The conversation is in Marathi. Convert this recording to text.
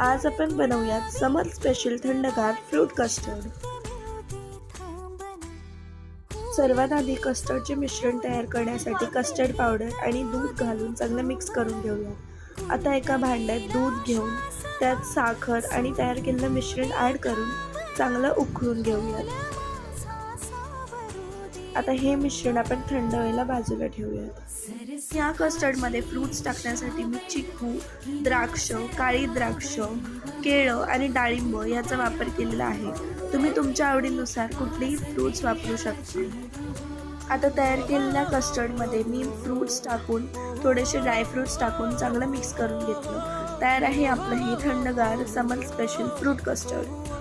आज आपण बनवूयात समर स्पेशल थंडगार फ्रूट कस्टर्ड। सर्वात आधी कस्टर्डचे मिश्रण तयार करण्यासाठी कस्टर्ड पावडर आणि दूध घालून चांगलं मिक्स करून घेऊया। आता एका भांड्यात दूध घेऊन त्यात साखर आणि तयार केलेलं मिश्रण ॲड करून चांगलं उकळून घेऊयात। आता हे मिश्रण आपण थंड व्हायला बाजूला ठेवूयात। या कस्टर्डमध्ये फ्रूट्स टाकण्यासाठी मी चिकू, द्राक्ष, काळी द्राक्ष, केळं आणि डाळिंब याचा वापर केलेला आहे। तुम्ही तुमच्या आवडीनुसार कुठलेही फ्रूट्स वापरू शकता। आता तयार केलेल्या कस्टर्डमध्ये मी फ्रूट्स टाकून थोडेसे ड्रायफ्रूट्स टाकून चांगलं मिक्स करून घेतलं। तयार आहे आपलं हे थंडगार समर स्पेशल फ्रूट कस्टर्ड।